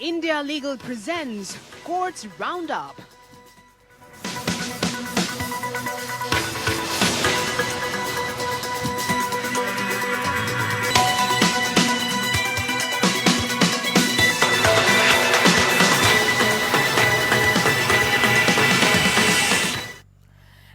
India Legal presents Courts Roundup.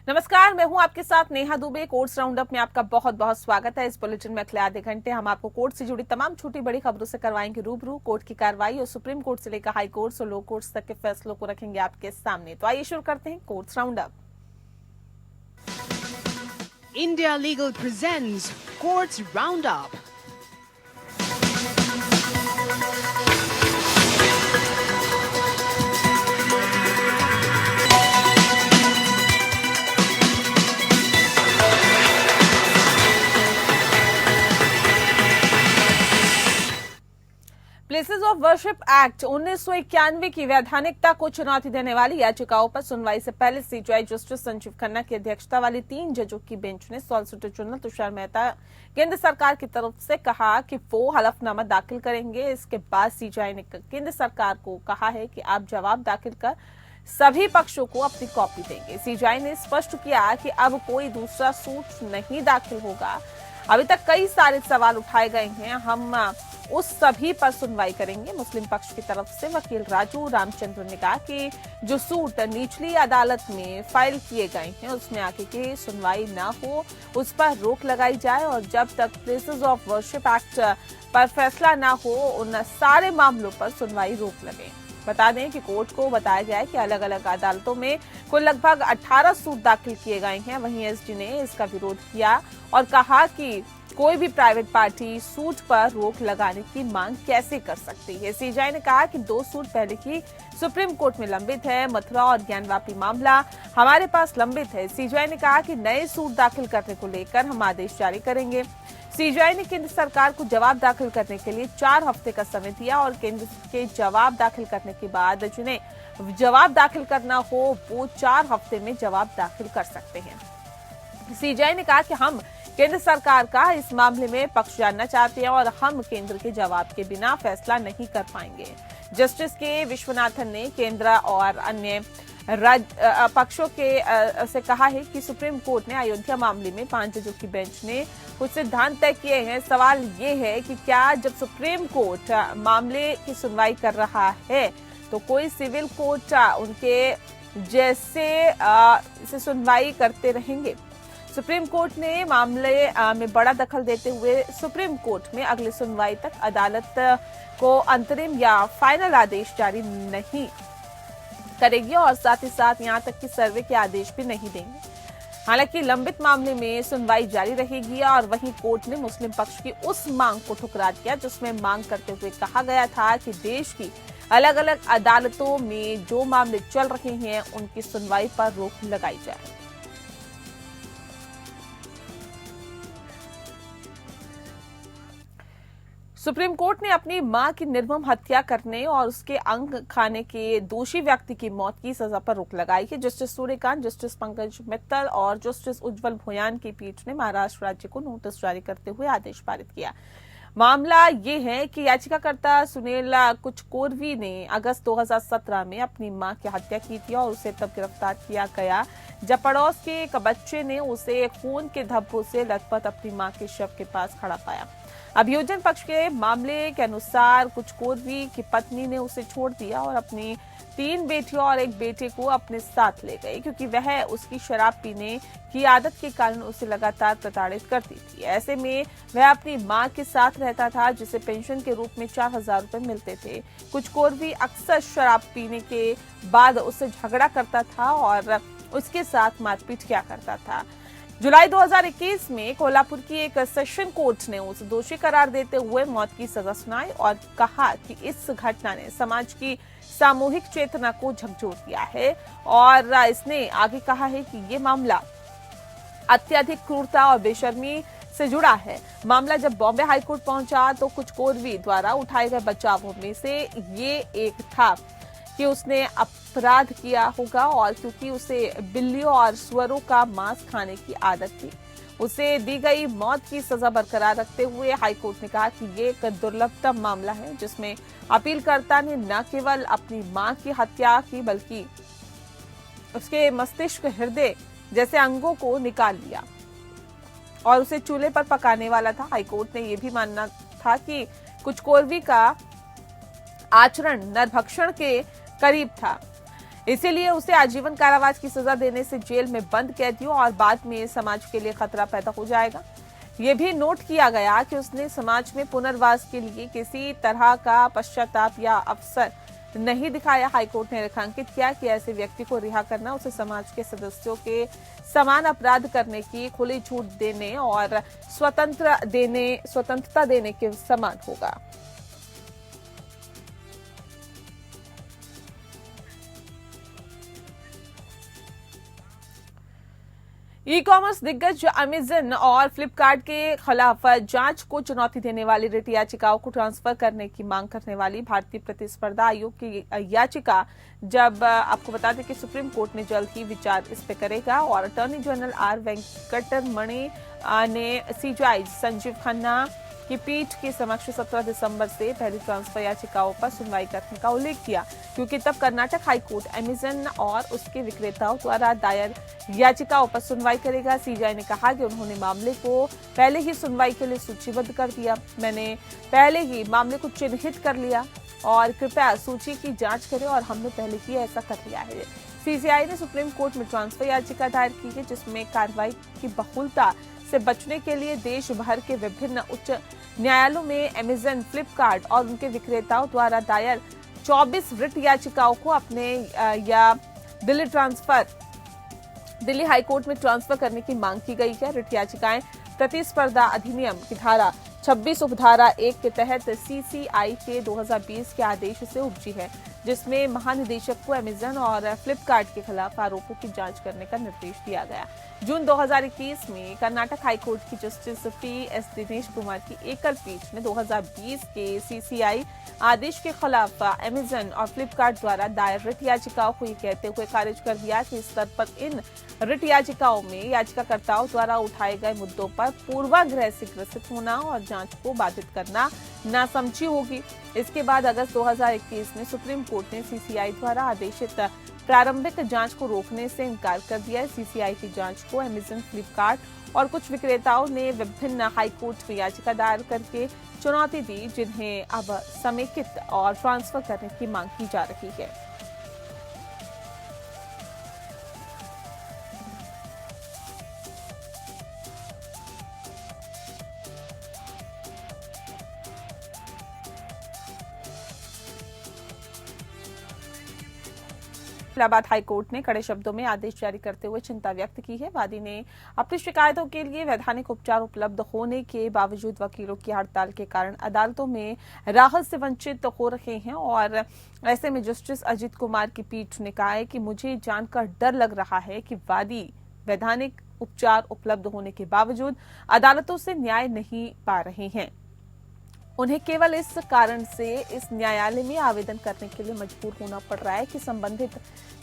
नमस्कार, मैं हूं आपके साथ नेहा दुबे। कोर्ट्स राउंडअप में आपका बहुत बहुत स्वागत है। इस बुलेटिन में अगले आधे घंटे हम आपको कोर्ट से जुड़ी तमाम छोटी बड़ी खबरों से करवाएंगे रूबरू। कोर्ट की कार्रवाई और सुप्रीम कोर्ट से लेकर हाई कोर्ट्स और लो कोर्ट्स तक के फैसलों को रखेंगे आपके सामने। तो आइए शुरू करते हैं courts roundup. India Legal presents Courts Roundup. Places of worship act 1991 की वैधानिकता को चुनौती देने वाली याचिकाओं पर सुनवाई से पहले सीजेआई जस्टिस संजीव खन्ना की अध्यक्षता वाली 3 जजों की बेंच ने सॉलिसिटर जनरल तुषार मेहता केंद्र सरकार की तरफ से कहा कि वो हलफनामा दाखिल करेंगे। इसके बाद सीजेआई ने केंद्र सरकार को कहा है कि आप जवाब दाखिल कर सभी पक्षों को अपनी कॉपी देंगे। सीजेआई ने स्पष्ट किया कि अब कोई दूसरा सूट नहीं दाखिल होगा। अभी तक कई सारे सवाल उठाए गए हैं, हम उस सभी पर सुनवाई करेंगे। मुस्लिम पक्ष की तरफ से वकील राजू रामचंद्र ने कहा कि जो सूट निचली अदालत में फाइल किए गए हैं उसमें आगे की सुनवाई न हो, उस पर रोक लगाई जाए और जब तक प्लेसेस ऑफ वर्शिप एक्ट पर फैसला न हो उन सारे मामलों पर सुनवाई रोक लगे। बता दें कि कोर्ट को बताया गया है कि अलग अलग अदालतों में कुल लगभग 18 सूट दाखिल किए गए हैं। वहीं एसजी ने इसका विरोध किया और कहा कि कोई भी प्राइवेट पार्टी सूट पर रोक लगाने की मांग कैसे कर सकती है। सीजेआई ने कहा कि 2 सूट पहले की सुप्रीम कोर्ट में लंबित है। मथुरा और ज्ञानवापी मामला हमारे पास लंबित है। सीजेआई ने कहा कि नए सूट दाखिल करने को लेकर हम आदेश जारी करेंगे। सीजेआई ने केंद्र सरकार को जवाब दाखिल करने के लिए 4 हफ्ते का समय दिया और केंद्र के जवाब दाखिल करने के बाद जिन्हें जवाब दाखिल करना हो वो 4 हफ्ते में जवाब दाखिल कर सकते हैं। सीजेआई ने कहा कि हम केंद्र सरकार का इस मामले में पक्ष जानना चाहते हैं और हम केंद्र के जवाब के बिना फैसला नहीं कर पाएंगे। जस्टिस के विश्वनाथन ने केंद्र और अन्य पक्षों के से कहा है कि सुप्रीम कोर्ट ने अयोध्या मामले में 5 जजों की बेंच ने कुछ सिद्धांत तय किए हैं। सवाल ये है कि क्या जब सुप्रीम कोर्ट मामले की सुनवाई कर रहा है तो कोई सिविल कोर्ट उनके जैसे इसे सुनवाई करते रहेंगे। सुप्रीम कोर्ट ने मामले में बड़ा दखल देते हुए सुप्रीम कोर्ट में अगली सुनवाई तक अदालत को अंतरिम या फाइनल आदेश जारी नहीं करेगी और साथ ही साथ यहां तक कि सर्वे के आदेश भी नहीं देंगे। हालांकि लंबित मामले में सुनवाई जारी रहेगी और वहीं कोर्ट ने मुस्लिम पक्ष की उस मांग को ठुकरा दिया जिसमें मांग करते हुए कहा गया था कि देश की अलग अलग अदालतों में जो मामले चल रहे हैं उनकी सुनवाई पर रोक लगाई जाए। सुप्रीम कोर्ट ने अपनी मां की निर्मम हत्या करने और उसके अंग खाने के दोषी व्यक्ति की मौत की सजा पर रोक लगाई है। जस्टिस सूर्यकांत, जस्टिस पंकज मित्तल और जस्टिस उज्जवल भोयान की पीठ ने महाराष्ट्र राज्य को नोटिस जारी करते हुए आदेश पारित किया। मामला ये है कि याचिकाकर्ता सुनील कुचकोरवी ने अगस्त 2017 में अपनी मां की हत्या की थी और उसे तब गिरफ्तार किया गया जब पड़ोस के एक बच्चे ने उसे खून के धब्बों से लथपथ अपनी मां के शव के पास खड़ा पाया। अभियोजन पक्ष के मामले के अनुसार कुचकोरवी की पत्नी ने उसे छोड़ दिया और अपनी 3 बेटियों और 1 बेटे को अपने साथ ले गए क्योंकि वह उसकी शराब पीने की आदत के कारण उसे लगातार प्रताड़ित करती थी। ऐसे में वह अपनी मां के साथ रहता था जिसे पेंशन के रूप में 4000 रुपए मिलते थे। कुचकोरवी अक्सर शराब पीने के बाद उससे झगड़ा करता था और उसके साथ मारपीट किया करता था। जुलाई 2021 में कोल्हापुर की एक सेशन कोर्ट ने उसे दोषी करार देते हुए मौत की सजा सुनाई और कहा कि इस घटना ने समाज की सामूहिक चेतना को झकझोर दिया है और इसने आगे कहा है कि ये मामला अत्यधिक क्रूरता और बेशर्मी से जुड़ा है। मामला जब बॉम्बे हाईकोर्ट पहुंचा तो कुचकोरवी द्वारा उठाए गए बचावों में से ये एक था कि उसने अपराध किया होगा और क्योंकि उसे बिल्लियों और सुअरों का मांस खाने की आदत थी। उसे दी गई मौत की सजा बरकरार रखते हुए हाईकोर्ट ने कहा कि ये एक दुर्लभतम मामला है जिसमें अपीलकर्ता ने न केवल अपनी मां की हत्या की बल्कि उसके मस्तिष्क, हृदय जैसे अंगों को निकाल लिया और उसे चूल्हे पर पकाने वाला था। हाईकोर्ट ने यह भी मानना था कि कुचकोरवी का आचरण नरभक्षण के करीब था, इसीलिए उसे आजीवन कारावास की सजा देने से जेल में बंद कैदियों और बाद में समाज के लिए खतरा पैदा हो जाएगा। ये भी नोट किया गया कि उसने समाज में पुनर्वास के लिए किसी तरह का पश्चाताप या अवसर नहीं दिखाया। हाईकोर्ट ने रेखांकित किया कि ऐसे व्यक्ति को रिहा करना उसे समाज के सदस्यों के समान अपराध करने की खुली छूट देने और स्वतंत्रता देने के समान होगा। ई कॉमर्स दिग्गज अमेजन और फ्लिपकार्ट के खिलाफ जांच को चुनौती देने वाली रिट याचिकाओं को ट्रांसफर करने की मांग करने वाली भारतीय प्रतिस्पर्धा आयोग की याचिका जब आपको बता दें कि सुप्रीम कोर्ट ने जल्द ही विचार इस पे करेगा और अटॉर्नी जनरल आर वेंकटरमणि ने सीजेआई संजीव खन्ना की पीठ के समक्ष 17 दिसंबर से पहली ट्रांसफर याचिकाओं पर सुनवाई करने का उल्लेख किया, क्योंकि तब कर्नाटक हाईकोर्ट अमेजन और उसके विक्रेताओं द्वारा दायर याचिकाओं पर सुनवाई करेगा। सीजेआई ने कहा कि उन्होंने मामले को पहले ही सुनवाई के लिए सूचीबद्ध कर दिया। मैंने पहले ही मामले को चिन्हित कर लिया और कृपया सूची की जांच करें और हमने पहले ही ऐसा कर लिया है। सीजेआई ने सुप्रीम कोर्ट में ट्रांसफर याचिका दायर की है, जिसमें कार्रवाई की बहुलता से बचने के लिए देश भर के विभिन्न उच्च न्यायालयों में अमेजन, फ्लिपकार्ट और उनके विक्रेताओं द्वारा दायर 24 रिट याचिकाओं को अपने या दिल्ली हाईकोर्ट में ट्रांसफर करने की मांग की गई है। रिट याचिकाएं प्रतिस्पर्धा अधिनियम की धारा 26 उपधारा 1 के तहत सीसीआई के 2020 के आदेश से उपजी है, जिसमें महानिदेशक को अमेजन और फ्लिपकार्ट के खिलाफ आरोपों की जांच करने का निर्देश दिया गया। जून 2021 में कर्नाटक हाईकोर्ट की जस्टिस पी.एस. दिनेश कुमार की एकल पीठ ने 2020 के सीसीआई आदेश के खिलाफ अमेजन और फ्लिपकार्ट द्वारा दायर रिट याचिकाओं को ये कहते हुए खारिज कर दिया कि इस स्तर पर इन रिट याचिकाओं में याचिकाकर्ताओं द्वारा उठाए गए मुद्दों पर पूर्वाग्रह से ग्रसित होना और जांच को बाधित करना नासमझी होगी। इसके बाद अगस्त 2021 में सुप्रीम कोर्ट ने सीसीआई द्वारा आदेशित प्रारंभिक जांच को रोकने से इनकार कर दिया। सीसीआई की जांच को अमेजन, फ्लिपकार्ट और कुछ विक्रेताओं ने विभिन्न हाईकोर्ट में याचिका दायर करके चुनौती दी, जिन्हें अब समेकित और ट्रांसफर करने की मांग की जा रही है। इलाहाबाद हाईकोर्ट ने कड़े शब्दों में आदेश जारी करते हुए चिंता व्यक्त की है। वादी ने अपनी शिकायतों के लिए वैधानिक उपचार उपलब्ध होने के बावजूद वकीलों की हड़ताल के कारण अदालतों में राहत से वंचित हो रहे हैं और ऐसे में जस्टिस अजित कुमार की पीठ ने कहा है कि मुझे जानकर डर लग रहा है कि वादी वैधानिक उपचार उपलब्ध होने के बावजूद अदालतों से न्याय नहीं पा रहे हैं। उन्हें केवल इस कारण से इस न्यायालय में आवेदन करने के लिए मजबूर होना पड़ रहा है कि संबंधित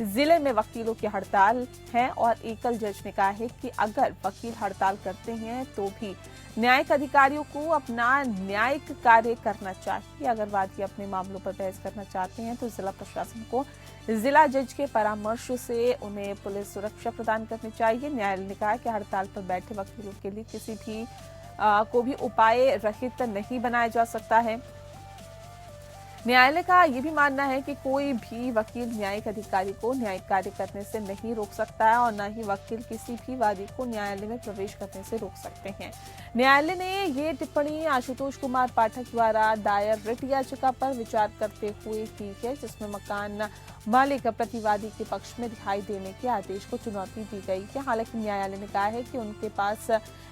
जिले में वकीलों की हड़ताल है और एकल जज ने कहा है कि अगर वकील हड़ताल करते हैं तो भी न्यायिक अधिकारियों को अपना न्यायिक कार्य करना चाहिए। अगर वादी अपने मामलों पर बहस करना चाहते हैं तो जिला प्रशासन को जिला जज के परामर्श से उन्हें पुलिस सुरक्षा प्रदान करनी चाहिए। न्यायालय ने कहा कि हड़ताल पर बैठे वकीलों के लिए किसी भी को भी उपाय रहित नहीं बनाया जा सकता है। न्यायालय का यह भी मानना है कि कोई भी वकील न्यायिक अधिकारी को न्यायिक कार्य करने से नहीं रोक सकता है और न ही वकील किसी भी वादी को न्यायालय में प्रवेश करने से रोक सकते हैं। न्यायालय ने ये टिप्पणी आशुतोष कुमार पाठक द्वारा दायर रिट याचिका पर विचार करते हुए की है, जिसमें मकान मालिक प्रतिवादी के पक्ष में दिखाई देने के आदेश को चुनौती दी गई है। हालांकि न्यायालय ने कहा है कि उनके पास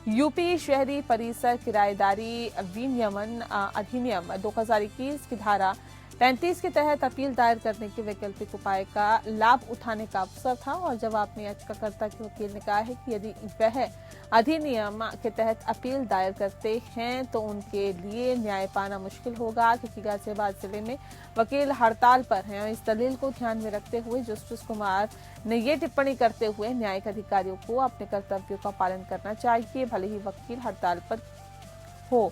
यूपी शहरी परिसर किराएदारी विनियमन अधिनियम 2021 की धारा 35 के तहत अपील दायर करने के वैकल्पिक उपाय का लाभ उठाने का अवसर था और जवाब में याचिकाकर्ता के वकील ने कहा है कि यदि वह अधिनियम के तहत अपील दायर करते हैं तो उनके लिए न्याय पाना मुश्किल होगा, क्योंकि गाजियाबाद जिले में वकील हड़ताल पर हैं। और इस दलील को ध्यान में रखते हुए जस्टिस कुमार ने ये टिप्पणी करते हुए न्यायिक अधिकारियों को अपने कर्तव्यों का पालन करना चाहिए, भले ही वकील हड़ताल पर हो।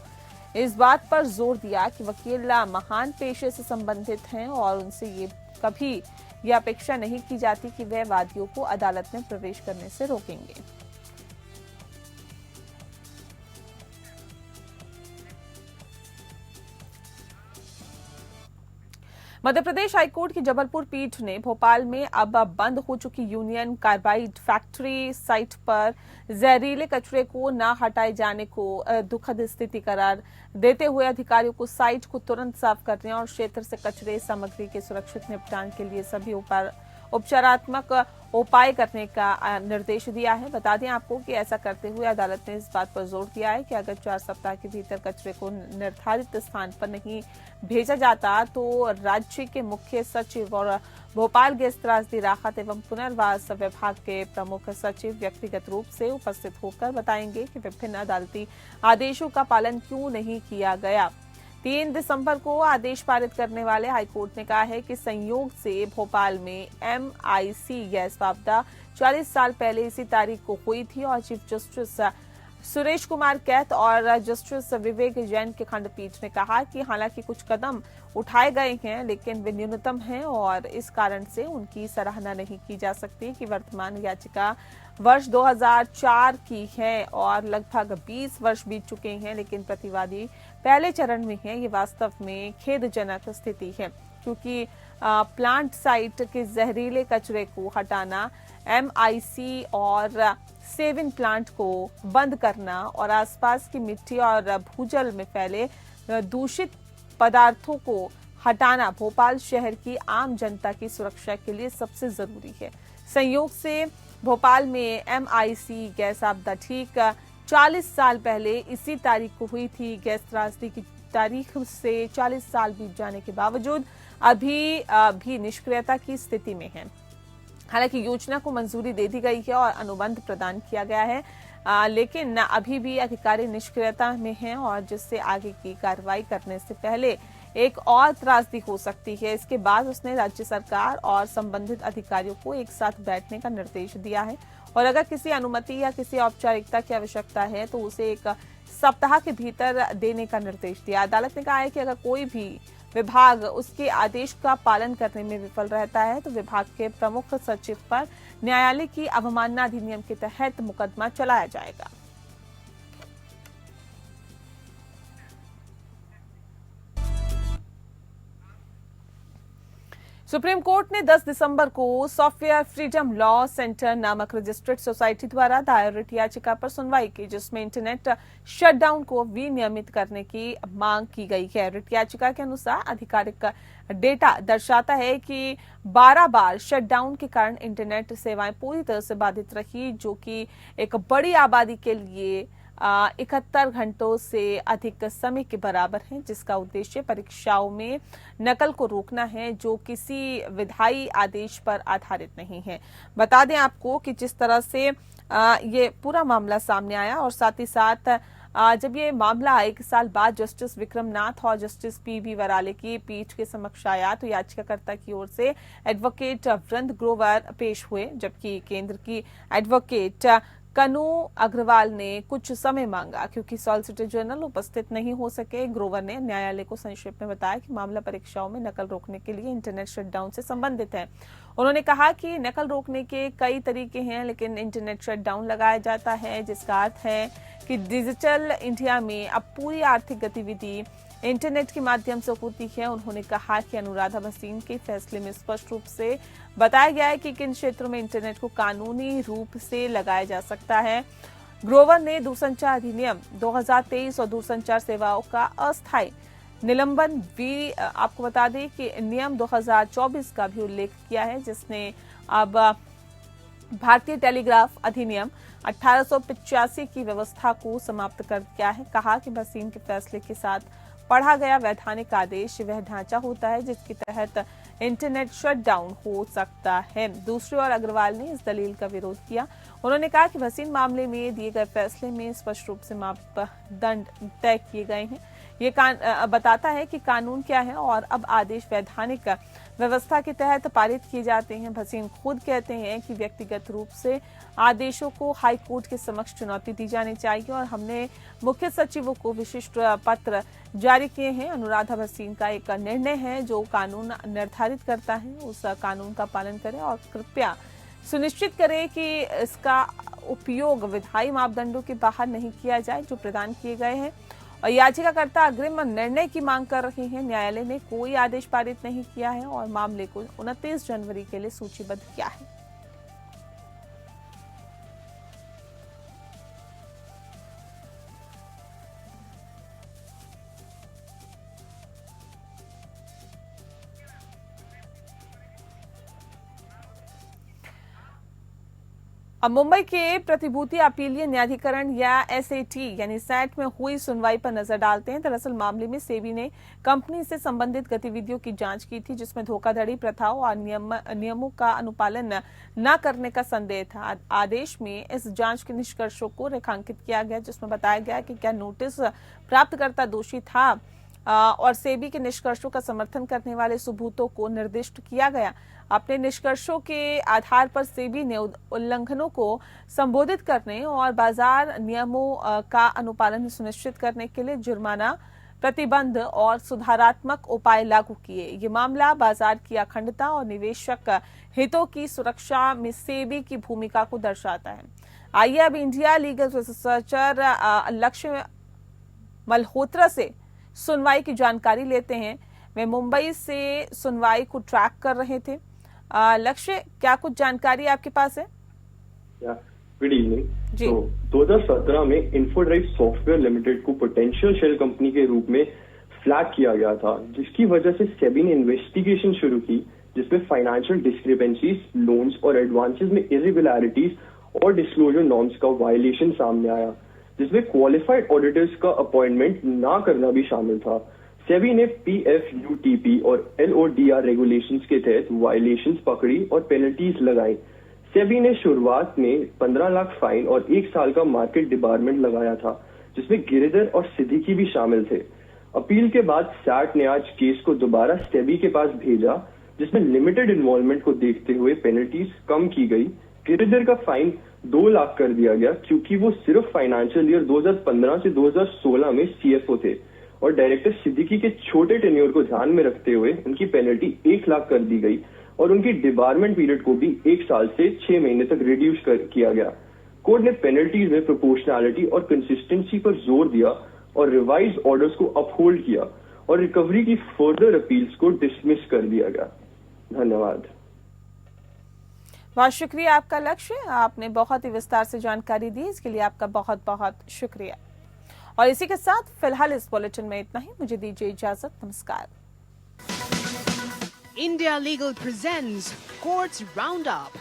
इस बात पर जोर दिया कि वकील महान पेशे से संबंधित हैं और उनसे ये कभी ये अपेक्षा नहीं की जाती कि वे वादियों को अदालत में प्रवेश करने से रोकेंगे। मध्य प्रदेश हाईकोर्ट की जबलपुर पीठ ने भोपाल में अब बंद हो चुकी यूनियन कार्बाइड फैक्ट्री साइट पर जहरीले कचरे को न हटाए जाने को दुखद स्थिति करार देते हुए अधिकारियों को साइट को तुरंत साफ करने और क्षेत्र से कचरे सामग्री के सुरक्षित निपटान के लिए सभी उपचारात्मक उपाय करने का निर्देश दिया है। बता दें आपको कि ऐसा करते हुए अदालत ने इस बात पर जोर दिया है कि अगर 4 सप्ताह के भीतर कचरे को निर्धारित स्थान पर नहीं भेजा जाता तो राज्य के मुख्य सचिव और भोपाल गैस त्रासदी राहत एवं पुनर्वास विभाग के प्रमुख सचिव व्यक्तिगत रूप से उपस्थित होकर बताएंगे कि विभिन्न अदालती आदेशों का पालन क्यों नहीं किया गया। 3 दिसंबर को आदेश पारित करने वाले हाईकोर्ट ने कहा है कि संयोग से भोपाल में MIC गैस आपदा 40 साल पहले इसी तारीख को हुई थी और चीफ जस्टिस सुरेश कुमार कैथ और जस्टिस विवेक जैन के खंडपीठ ने कहा कि हालांकि कुछ कदम उठाए गए हैं लेकिन वे न्यूनतम हैं और इस कारण से उनकी सराहना नहीं की जा सकती कि वर्तमान याचिका वर्ष 2004 की है और लगभग 20 वर्ष बीत चुके हैं, लेकिन प्रतिवादी पहले चरण में है। ये वास्तव में खेदजनक स्थिति है, क्योंकि प्लांट साइट के जहरीले कचरे को हटाना, MIC और सेविंग प्लांट को बंद करना और आसपास की मिट्टी और भूजल में फैले दूषित पदार्थों को हटाना भोपाल शहर की आम जनता की सुरक्षा के लिए सबसे जरूरी है। संयोग से भोपाल में MIC गैस आपदा ठीक 40 साल पहले इसी तारीख को हुई थी। गैस त्रासदी की तारीख से 40 साल बीत जाने के बावजूद अभी भी निष्क्रियता की स्थिति में है। हालांकि योजना को मंजूरी दे दी गई है और अनुबंध प्रदान किया गया है, लेकिन अभी भी अधिकारी निष्क्रियता में हैं और जिससे आगे की कार्रवाई करने से पहले एक और त्रासदी हो सकती है। इसके बाद उसने राज्य सरकार और संबंधित अधिकारियों को एक साथ बैठने का निर्देश दिया है और अगर किसी अनुमति या किसी औपचारिकता की आवश्यकता है तो उसे 1 सप्ताह के भीतर देने का निर्देश दिया। अदालत ने कहा है कि अगर कोई भी विभाग उसके आदेश का पालन करने में विफल रहता है तो विभाग के प्रमुख सचिव पर न्यायालय की अवमानना अधिनियम के तहत मुकदमा चलाया जाएगा। सुप्रीम कोर्ट ने 10 दिसंबर को सॉफ्टवेयर फ्रीडम लॉ सेंटर नामक रजिस्टर्ड सोसाइटी द्वारा दायर रिट याचिका पर सुनवाई की, जिसमें इंटरनेट शटडाउन को विनियमित करने की मांग की गई है। रिट याचिका के अनुसार आधिकारिक डेटा दर्शाता है कि 12 बार शटडाउन के कारण इंटरनेट सेवाएं पूरी तरह से बाधित रही, जो कि एक बड़ी आबादी के लिए 71 घंटों से अधिक समय के बराबर है, जिसका उद्देश्य परीक्षाओं में नकल को रोकना है, जो किसी विधायी आदेश पर आधारित नहीं है। बता दें आपको कि जिस तरह से ये पूरा मामला सामने आया और साथ ही साथ जब ये मामला 1 साल बाद जस्टिस विक्रम नाथ और जस्टिस PB वराले की पीठ के समक्ष आया तो याचिकाकर्ता की ओर से एडवोकेट वृंद ग्रोवर पेश हुए, जबकि केंद्र की एडवोकेट कनु अग्रवाल ने कुछ समय मांगा। क्योंकि सॉलिसिटर जनरल उपस्थित नहीं हो सके, ग्रोवर ने न्यायालय को संक्षेप में बताया कि मामला परीक्षाओं में नकल रोकने के लिए इंटरनेट शटडाउन से संबंधित है। उन्होंने कहा कि नकल रोकने के कई तरीके हैं, लेकिन इंटरनेट शटडाउन लगाया जाता है, जिसका अर्थ है कि डिजिटल इंडिया में अब पूरी आर्थिक गतिविधि इंटरनेट के माध्यम से होती है। उन्होंने कहा कि अनुराधा भसीन के फैसले में स्पष्ट रूप से बताया गया है कि किन क्षेत्रों में इंटरनेट को कानूनी रूप से लगाया जा सकता है। ग्रोवर ने दूरसंचार अधिनियम 2023 और दूरसंचार सेवाओं का अस्थायी निलंबन भी आपको बता दें कि नियम 2024 का भी उल्लेख किया है, जिसने अब भारतीय टेलीग्राफ अधिनियम 1885 की व्यवस्था को समाप्त कर दिया है। कहा कि भसीन के फैसले के साथ पढ़ा गया वैधानिक आदेश वह ढांचा होता है जिसके तहत इंटरनेट शटडाउन हो सकता है। दूसरी ओर अग्रवाल ने इस दलील का विरोध किया। उन्होंने कहा कि भसीन मामले में दिए गए फैसले में स्पष्ट रूप से मापदंड तय किए गए हैं। ये बताता है कि कानून क्या है और अब आदेश वैधानिक व्यवस्था के तहत पारित किए जाते हैं। भसीन खुद कहते हैं कि व्यक्तिगत रूप से आदेशों को हाई कोर्ट के समक्ष चुनौती दी जानी चाहिए और हमने मुख्य सचिवों को विशिष्ट पत्र जारी किए हैं। अनुराधा भसीन का एक निर्णय है जो कानून निर्धारित करता है, उस कानून का पालन करें और कृपया सुनिश्चित करें कि इसका उपयोग विधायी मापदंडों के बाहर नहीं किया जाए जो प्रदान किए गए हैं। और याचिकाकर्ता अग्रिम निर्णय की मांग कर रहे हैं। न्यायालय ने कोई आदेश पारित नहीं किया है और मामले को 29 जनवरी के लिए सूचीबद्ध किया है। अब मुंबई के प्रतिभूति अपीलीय न्यायाधिकरण या एसएटी यानी सैट में हुई सुनवाई पर नजर डालते हैं। दरअसल मामले में सेबी ने कंपनी से संबंधित गतिविधियों की जांच की थी जिसमें धोखाधड़ी प्रथाओं और नियमों का अनुपालन न करने का संदेह था। आदेश में इस जांच के निष्कर्षों को रेखांकित किया गया जिसमें बताया गया कि क्या नोटिस प्राप्तकर्ता दोषी था और सेबी के निष्कर्षों का समर्थन करने वाले सबूतों को निर्दिष्ट किया गया। अपने निष्कर्षों के आधार पर सेबी ने उल्लंघनों को संबोधित करने और बाजार नियमों का अनुपालन सुनिश्चित करने के लिए जुर्माना, प्रतिबंध और सुधारात्मक उपाय लागू किए। ये मामला बाजार की अखंडता और निवेशक हितों की सुरक्षा में सेबी की भूमिका को दर्शाता है। आइए अब इंडिया लीगल रिसर्चर लक्ष्य मल्होत्रा से सुनवाई की जानकारी लेते हैं। वे मुंबई से सुनवाई को ट्रैक कर रहे थे। लक्ष्य, क्या कुछ जानकारी आपके पास है? Good evening. तो 2017 में इन्फोड्राइव सॉफ्टवेयर लिमिटेड को पोटेंशियल शेल कंपनी के रूप में फ्लैग किया गया था, जिसकी वजह से सेबी ने इन्वेस्टिगेशन शुरू की जिसमें फाइनेंशियल डिस्क्रिपेंसीज, लोन्स और एडवांसेस में इरेगुलरिटीज और डिस्क्लोजर नॉर्म्स का वायलेशन सामने आया, जिसमें क्वालिफाइड ऑडिटर्स का अपॉइंटमेंट ना करना भी शामिल था। सेबी ने PFUTP और LODR रेगुलेशंस के तहत वायलेशंस पकड़ी और पेनल्टीज लगाई। सेबी ने शुरुआत में 15 लाख फाइन और 1 साल का मार्केट डिबारमेंट लगाया था, जिसमें गिरिधर और सिद्दीकी भी शामिल थे। अपील के बाद सैट ने आज केस को दोबारा सेबी के पास भेजा, जिसमें लिमिटेड इन्वॉल्वमेंट को देखते हुए पेनल्टीज कम की गई। गिरिधर का फाइन 2 लाख कर दिया गया क्योंकि वो सिर्फ फाइनेंशियल ईयर 2015 से 2016 में CFO थे और डायरेक्टर सिद्दीकी के छोटे टेन्योर को ध्यान में रखते हुए उनकी पेनल्टी 1 लाख कर दी गई और उनकी डिबारमेंट पीरियड को भी 1 साल से 6 महीने तक रिड्यूस किया गया। कोर्ट ने पेनल्टीज में प्रोपोर्शनैलिटी और कंसिस्टेंसी पर जोर दिया और रिवाइज ऑर्डर्स को अपहोल्ड किया और रिकवरी की फर्दर अपील्स को डिसमिस कर दिया गया। धन्यवाद। बहुत शुक्रिया आपका लक्ष्य, आपने बहुत ही विस्तार से जानकारी दी, इसके लिए आपका बहुत बहुत शुक्रिया। और इसी के साथ फिलहाल इस बुलेटिन में इतना ही। मुझे दीजिए इजाजत। नमस्कार। India Legal presents Courts Roundup.